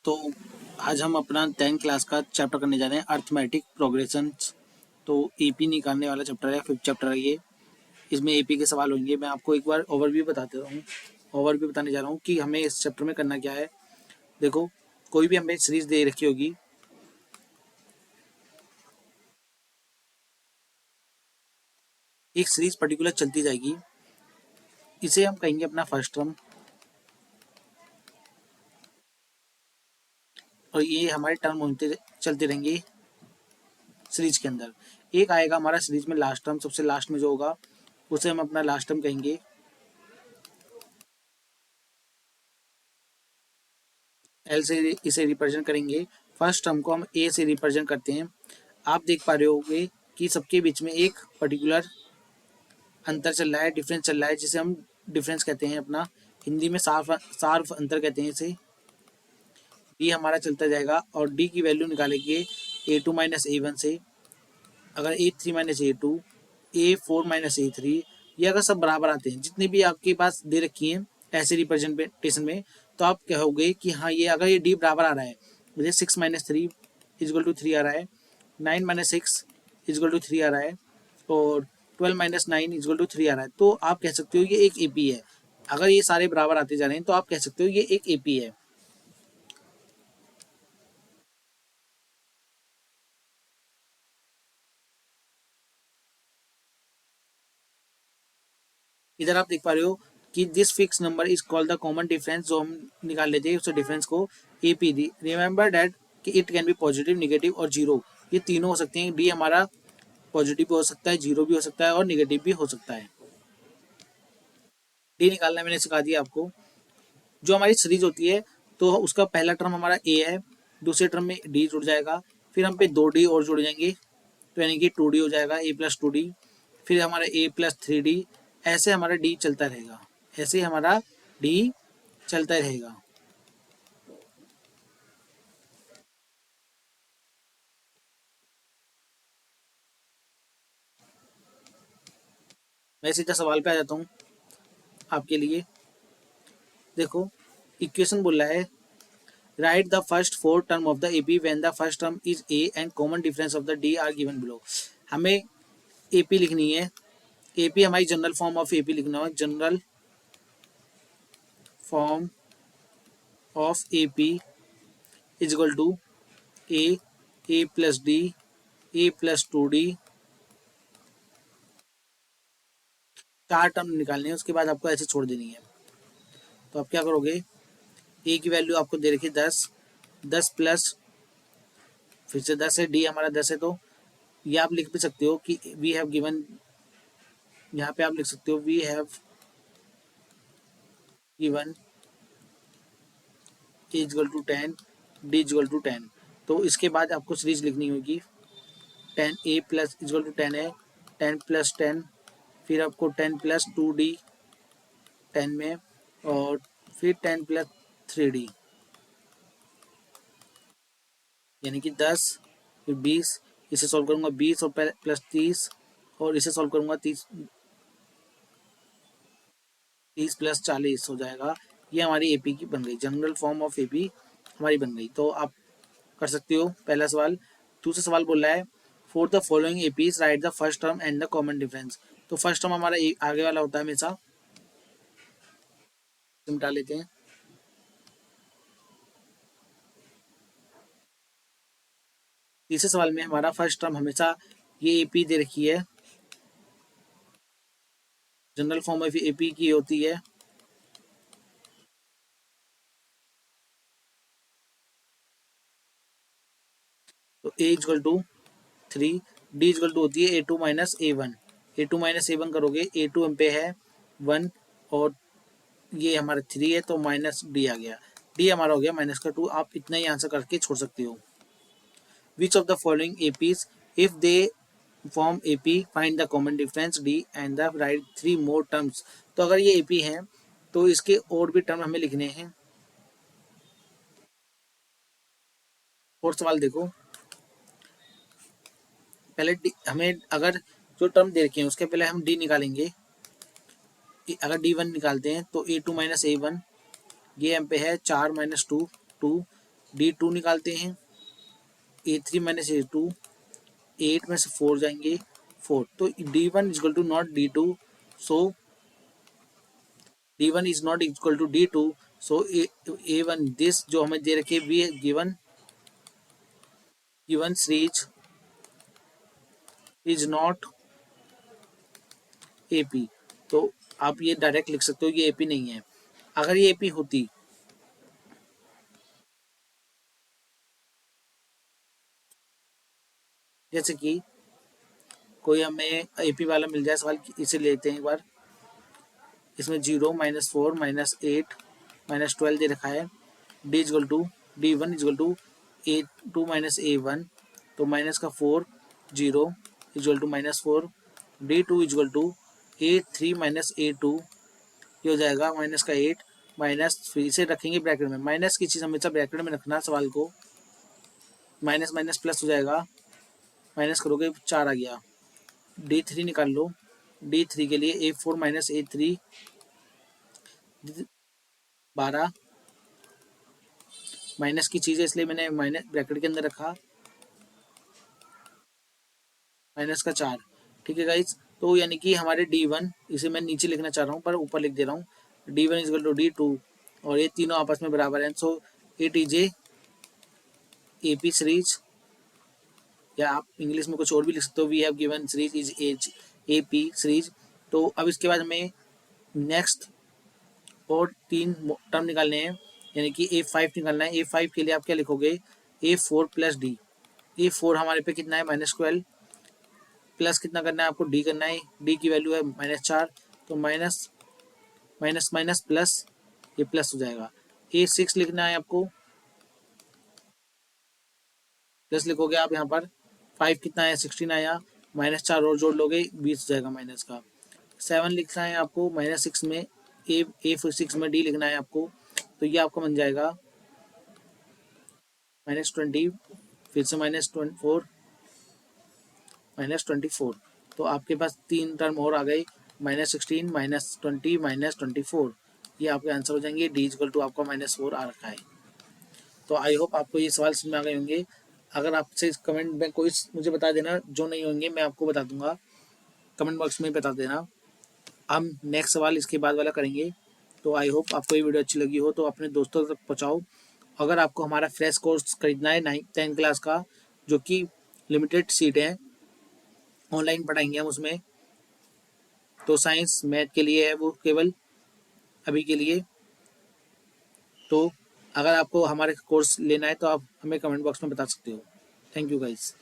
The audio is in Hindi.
तो आज हम अपना 10th क्लास का चैप्टर करने जा रहे हैं अर्थमेटिक प्रोग्रेशंस। तो एपी निकालने वाला चैप्टर है, 5th चैप्टर है ये। इसमें एपी के सवाल होंगे। मैं आपको एक बार ओवरव्यू बताने जा रहा हूँ कि हमें इस चैप्टर में करना क्या है। देखो, कोई भी हमें सीरीज दे रखी होगी, एक सीरीज पर्टिकुलर चलती जाएगी, इसे हम कहेंगे अपना फर्स्ट टर्म, और ये हमारे टर्म होते चलते रहेंगे सीरीज के अंदर। एक आएगा हमारा सीरीज में लास्ट टर्म, सबसे लास्ट में जो होगा उसे हम अपना लास्ट टर्म कहेंगे। एल से इसे रिप्रेजेंट करेंगे। फर्स्ट टर्म को हम ए से रिप्रेजेंट करते हैं। आप देख पा रहे होंगे कि सबके बीच में एक पर्टिकुलर अंतर चल रहा है, डिफरेंस चल रहा है, जिसे हम डिफरेंस कहते हैं। अपना हिंदी में सार्फ अंतर कहते हैं इसे। डी हमारा चलता जाएगा और डी की वैल्यू निकालेंगे A2 माइनस A1 से। अगर A3 minus A2, A4 minus A3, ये अगर सब बराबर आते हैं, जितने भी आपके पास दे रखी हैं ऐसे रिप्रेजेंटेशन में, तो आप कहोगे कि हाँ, ये अगर ये डी बराबर आ रहा है, मुझे 6 माइनस 3 इजगल टू 3 आ रहा है, 9 माइनस 6 इजगल टू 3 आ रहा है, और 12 माइनस 9 इजगल टू 3 आ रहा है, तो आप कह सकते हो ये एक एपी है। अगर ये सारे बराबर आते जा रहे हैं तो आप कह सकते हो ये एक एपी है। इधर आप देख पा रहे हो कि this fix number is called the common difference. जो हम निकाल लेते हैं उस डिफरेंस को एपी दी। रिमेंबर दैट कि it can be positive, negative और जीरो, ये तीनों हो सकते हैं। डी हमारा पॉजिटिव भी हो सकता है, जीरो भी हो सकता है और निगेटिव भी हो सकता है। डी निकालना मैंने सिखा दिया आपको। जो हमारी सीरीज होती है तो उसका पहला टर्म हमारा ए है, दूसरे टर्म में डी जुड़ जाएगा, फिर हम पे 2D और जुड़ जाएंगे, तो यानी कि 2D हो जाएगा, A+2D, फिर हमारा A+3D। ऐसे हमारा डी चलता रहेगा, ऐसे हमारा डी चलता रहेगा। मैं सीधा सवाल पे आ जाता हूँ आपके लिए। देखो, इक्वेशन बोल रहा है right the first 4 term of the AP when the first term is A and common difference of the D R given below. हमें एपी लिखनी है। एपी हमारी जनरल फॉर्म ऑफ एपी लिखना है। General form of AP is equal to A plus D, A+2D। 4 term निकालने हैं, उसके बाद आपको ऐसे छोड़ देनी है। तो आप क्या करोगे, ए की वैल्यू आपको दे रखी 10, 10 प्लस फिर से 10 है, डी हमारा 10 है, तो ये आप लिख भी सकते हो कि वी हैव गिवन, यहाँ पे आप लिख सकते हो we have given A equal to 10, D equal to 10। तो इसके बाद आपको सीरीज लिखनी होगी। 10A प्लस इजगल टू 10 है, 10 प्लस 10, फिर आपको 10 प्लस 2D 10 में, और फिर 10 प्लस 3D, यानी कि 10 फिर 20। इसे सॉल्व करूंगा 20 और प्लस 30, और इसे सॉल्व करूंगा 30 प्लस 40 हो जाएगा। ये हमारी एपी की बन गई, जनरल फॉर्म ऑफ एपी हमारी बन गई। तो आप कर सकते हो पहला सवाल। दूसरा सवाल बोल रहा है for the following APs right the first term and the common difference. तो फर्स्ट टर्म हमारा आगे वाला होता है हमेशा, मिटा लेते हैं। तीसरे सवाल में हमारा फर्स्ट टर्म हमेशा ये एपी दे रखी है, जनरल फॉर्म ऑफ एपी की होती है। तो a equal to 3, d equal to होती है A2 minus A1। A2 minus A1 करोगे, A2 हम पे है 1 और ये हमारा 3 है, तो माइनस डी आ गया। डी हमारा हो गया -2। आप इतना ही आंसर करके छोड़ सकते हो। Which of the following APs if they form AP find the common difference D and the right 3 more terms. तो अगर ये एपी है तो इसके और भी टर्म हमें लिखने हैं। और सवाल देखो, पहले हमें अगर जो टर्म दे रखे हैं उसके पहले हम डी निकालेंगे। अगर D1 निकालते हैं तो A2 माइनस A1, ये एम पे है 4 माइनस 2 2, D2 निकालते हैं, A3 माइनस A2, 8 में से 4 जाएंगे 4, तो D1 equal to not D2, so D1 is not equal to D2, so A1 this जो हमें दे रखी है we given given series is not AP। तो आप ये डायरेक्ट लिख सकते हो ये AP नहीं है। अगर ये AP होती, जैसे कि कोई हमें AP वाला मिल जाए सवाल, इसे लेते हैं एक बार। इसमें 0 -4 -8 -12 दे रखा है। D equal to D1 equal to A2 minus A1, तो माइनस का 4 0 equal to -4, D2 equal to A3 minus A2, ये हो जाएगा माइनस का 8 माइनस, फिर इसे रखेंगे ब्रैकेट में। माइनस की चीज़ हमेशा ब्रैकेट में रखना सवाल को। माइनस माइनस प्लस हो जाएगा, माइनस करोगे 4 आ गया। D3 निकाल लो। D3 के लिए A4 माइनस A3 12, माइनस की चीज़ है इसलिए मैंने माइनस ब्रैकेट के अंदर रखा, माइनस का 4। ठीक है गाइज, तो यानी कि हमारे D1, इसे मैं नीचे लिखना चाह रहा हूँ पर ऊपर लिख दे रहा हूँ, D1 इजल टू D2, और ये तीनों आपस में बराबर हैं, so it is AP series, या आप इंग्लिश में कुछ और भी लिख सकते हो, we have given series is as AP series. तो अब इसके बाद हमें नेक्स्ट और 3 टर्म निकालने हैं, यानी कि A5 निकालना है। A5 के लिए आप क्या लिखोगे, A4 प्लस D। A4 हमारे पे कितना है -12, प्लस कितना करना है आपको, D करना है। D की वैल्यू है -4, तो माइनस माइनस माइनस प्लस, ये प्लस हो जाएगा। A6 लिखना है आपको, प्लस लिखोगे आप यहाँ पर। 5 कितना है 16 आया, -4 और जोड़ लोगे 20 हो जाएगा माइनस का। 7 लिखना है आपको -6 में, A6 में D लिखना है आपको, तो ये आपका बन जाएगा -20, फिर से -24 -24। तो आपके पास 3 टर्म और आ गए, -16 -20 -24, ये आपके आंसर हो जाएंगे। D इक्वल टू आपका -4 आ रखा है। तो आई होप आपको ये सवाल समझ में आ गए होंगे। अगर आपसे कमेंट में कोई मुझे बता देना, जो नहीं होंगे मैं आपको बता दूंगा, कमेंट बॉक्स में बता देना। हम नेक्स्ट सवाल इसके बाद वाला करेंगे। तो आई होप आपको ये वीडियो अच्छी लगी हो तो अपने दोस्तों तक पहुँचाओ। अगर आपको हमारा फ्रेश कोर्स खरीदना है 9th क्लास का, जो कि लिमिटेड सीट है, ऑनलाइन पढ़ाएंगे हम उसमें, तो साइंस मैथ के लिए है वो केवल अभी के लिए। तो अगर आपको हमारे कोर्स लेना है तो आप हमें कमेंट बॉक्स में बता सकते हो। Thank you guys.